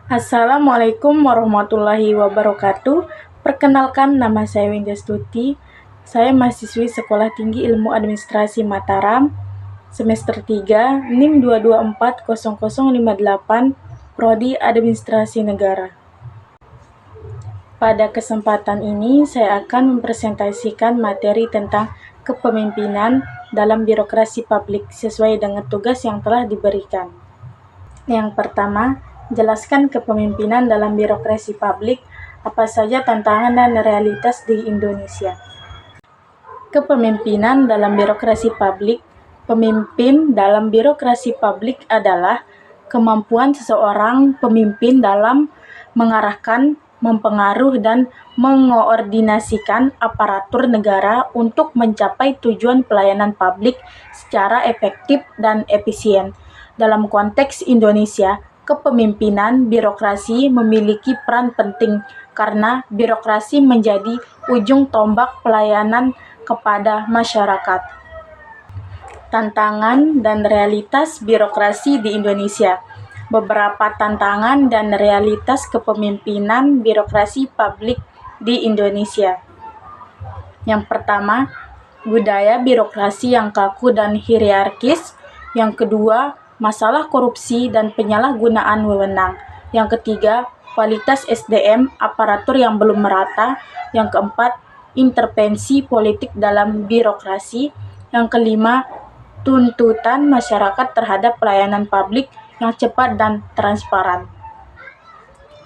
Assalamualaikum warahmatullahi wabarakatuh. Perkenalkan, nama saya Winjastuti. Saya mahasiswi Sekolah Tinggi Ilmu Administrasi Mataram, semester 3, NIM 2240058, Prodi Administrasi Negara. Pada kesempatan ini, saya akan mempresentasikan materi tentang kepemimpinan dalam birokrasi publik sesuai dengan tugas yang telah diberikan. Yang pertama, jelaskan kepemimpinan dalam birokrasi publik, apa saja tantangan dan realitas di Indonesia. Kepemimpinan dalam birokrasi publik. Pemimpin dalam birokrasi publik adalah kemampuan seseorang pemimpin dalam mengarahkan, mempengaruhi, dan mengoordinasikan aparatur negara untuk mencapai tujuan pelayanan publik secara efektif dan efisien. Dalam konteks Indonesia, kepemimpinan birokrasi memiliki peran penting karena birokrasi menjadi ujung tombak pelayanan kepada masyarakat. Tantangan dan realitas birokrasi di Indonesia. Beberapa tantangan dan realitas kepemimpinan birokrasi publik di Indonesia. Yang pertama, budaya birokrasi yang kaku dan hierarkis. Yang kedua, masalah korupsi dan penyalahgunaan wewenang. Yang ketiga, kualitas SDM aparatur yang belum merata. Yang keempat, intervensi politik dalam birokrasi. Yang kelima, tuntutan masyarakat terhadap pelayanan publik yang cepat dan transparan.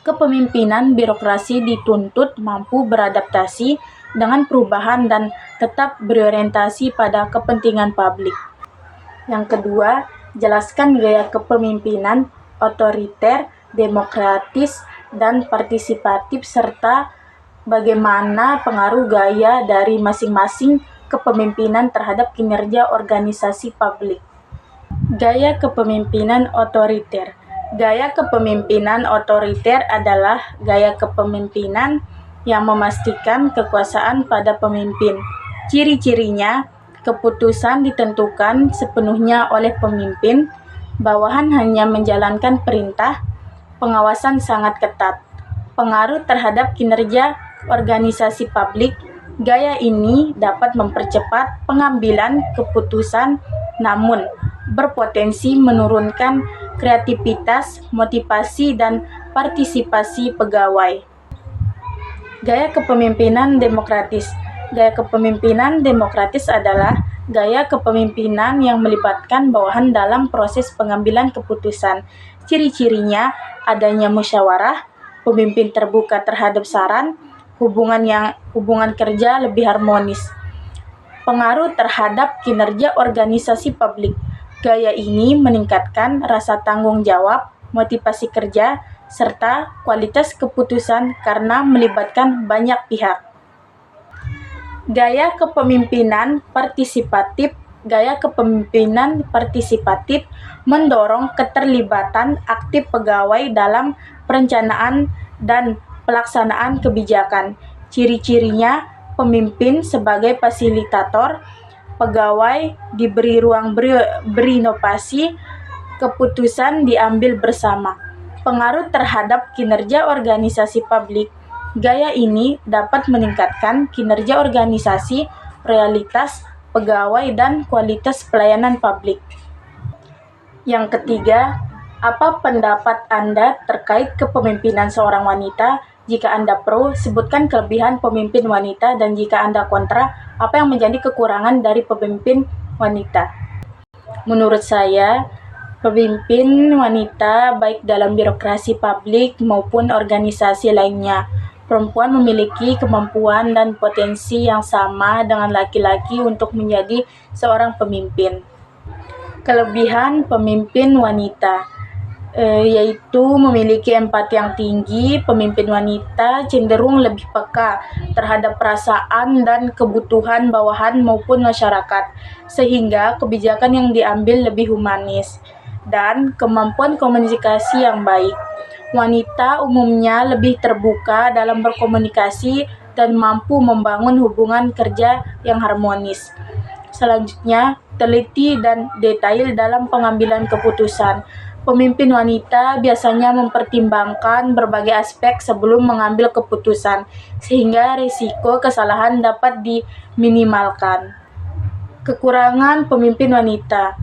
Kepemimpinan birokrasi dituntut mampu beradaptasi dengan perubahan dan tetap berorientasi pada kepentingan publik. Yang kedua, jelaskan gaya kepemimpinan otoriter, demokratis, dan partisipatif serta bagaimana pengaruh gaya dari masing-masing kepemimpinan terhadap kinerja organisasi publik. Gaya kepemimpinan otoriter. Gaya kepemimpinan otoriter adalah gaya kepemimpinan yang memastikan kekuasaan pada pemimpin. Ciri-cirinya, keputusan ditentukan sepenuhnya oleh pemimpin, bawahan hanya menjalankan perintah, pengawasan sangat ketat, pengaruh terhadap kinerja organisasi publik. Gaya ini dapat mempercepat pengambilan keputusan, namun berpotensi menurunkan kreativitas, motivasi, dan partisipasi pegawai. Gaya kepemimpinan demokratis. Gaya kepemimpinan demokratis adalah gaya kepemimpinan yang melibatkan bawahan dalam proses pengambilan keputusan. Ciri-cirinya adanya musyawarah, pemimpin terbuka terhadap saran, hubungan kerja lebih harmonis. Pengaruh terhadap kinerja organisasi publik. Gaya ini meningkatkan rasa tanggung jawab, motivasi kerja, serta kualitas keputusan karena melibatkan banyak pihak. Gaya kepemimpinan partisipatif. Gaya kepemimpinan partisipatif mendorong keterlibatan aktif pegawai dalam perencanaan dan pelaksanaan kebijakan. Ciri-cirinya, pemimpin sebagai fasilitator, pegawai diberi ruang berinovasi, keputusan diambil bersama. Pengaruh terhadap kinerja organisasi publik. Gaya ini dapat meningkatkan kinerja organisasi, realitas pegawai, dan kualitas pelayanan publik. Yang ketiga, apa pendapat Anda terkait kepemimpinan seorang wanita? Jika Anda pro, sebutkan kelebihan pemimpin wanita, dan jika Anda kontra, apa yang menjadi kekurangan dari pemimpin wanita? Menurut saya, pemimpin wanita baik dalam birokrasi publik maupun organisasi lainnya, perempuan memiliki kemampuan dan potensi yang sama dengan laki-laki untuk menjadi seorang pemimpin. Kelebihan pemimpin wanita yaitu memiliki empati yang tinggi. Pemimpin wanita cenderung lebih peka terhadap perasaan dan kebutuhan bawahan maupun masyarakat, sehingga kebijakan yang diambil lebih humanis. Dan kemampuan komunikasi yang baik. Wanita umumnya lebih terbuka dalam berkomunikasi dan mampu membangun hubungan kerja yang harmonis. Selanjutnya, teliti dan detail dalam pengambilan keputusan. Pemimpin wanita biasanya mempertimbangkan berbagai aspek sebelum mengambil keputusan, sehingga risiko kesalahan dapat diminimalkan. Kekurangan pemimpin wanita.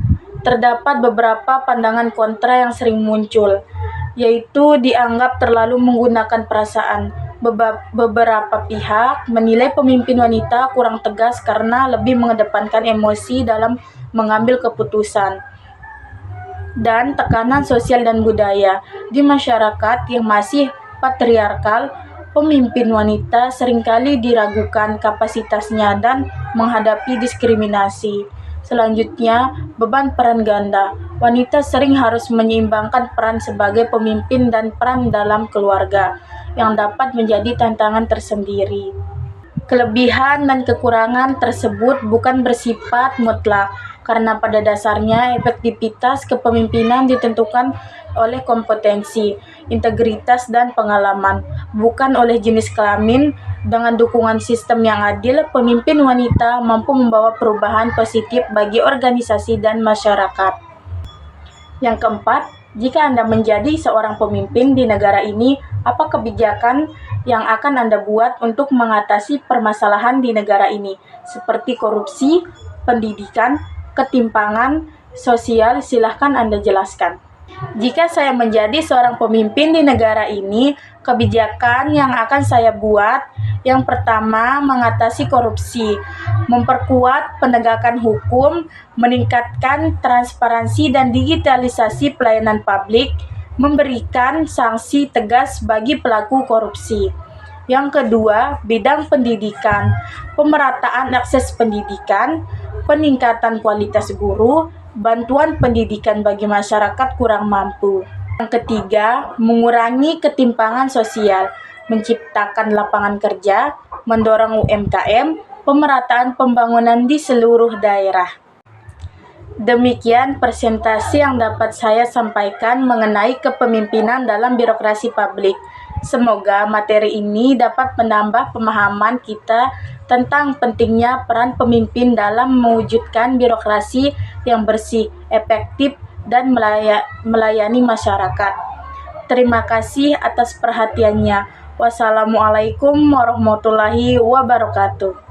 Terdapat beberapa pandangan kontra yang sering muncul, yaitu dianggap terlalu menggunakan perasaan. Beberapa pihak menilai pemimpin wanita kurang tegas karena lebih mengedepankan emosi dalam mengambil keputusan. Dan tekanan sosial dan budaya. Di masyarakat yang masih patriarkal, pemimpin wanita seringkali diragukan kapasitasnya dan menghadapi diskriminasi. Selanjutnya, beban peran ganda. Wanita sering harus menyeimbangkan peran sebagai pemimpin dan peran dalam keluarga, yang dapat menjadi tantangan tersendiri. Kelebihan dan kekurangan tersebut bukan bersifat mutlak, karena pada dasarnya efektivitas kepemimpinan ditentukan oleh kompetensi, integritas, dan pengalaman, bukan oleh jenis kelamin. Dengan dukungan sistem yang adil, pemimpin wanita mampu membawa perubahan positif bagi organisasi dan masyarakat. Yang keempat, jika Anda menjadi seorang pemimpin di negara ini, apa kebijakan yang akan Anda buat untuk mengatasi permasalahan di negara ini, seperti korupsi, pendidikan, ketimpangan sosial? Silahkan Anda jelaskan. Jika saya menjadi seorang pemimpin di negara ini, kebijakan yang akan saya buat, yang pertama, mengatasi korupsi, memperkuat penegakan hukum, meningkatkan transparansi dan digitalisasi pelayanan publik, memberikan sanksi tegas bagi pelaku korupsi. Yang kedua, bidang pendidikan, pemerataan akses pendidikan, peningkatan kualitas guru, bantuan pendidikan bagi masyarakat kurang mampu. Yang ketiga, mengurangi ketimpangan sosial, menciptakan lapangan kerja, mendorong UMKM, pemerataan pembangunan di seluruh daerah. Demikian presentasi yang dapat saya sampaikan mengenai kepemimpinan dalam birokrasi publik. Semoga materi ini dapat menambah pemahaman kita tentang pentingnya peran pemimpin dalam mewujudkan birokrasi yang bersih, efektif, dan melayani masyarakat. Terima kasih atas perhatiannya. Wassalamualaikum warahmatullahi wabarakatuh.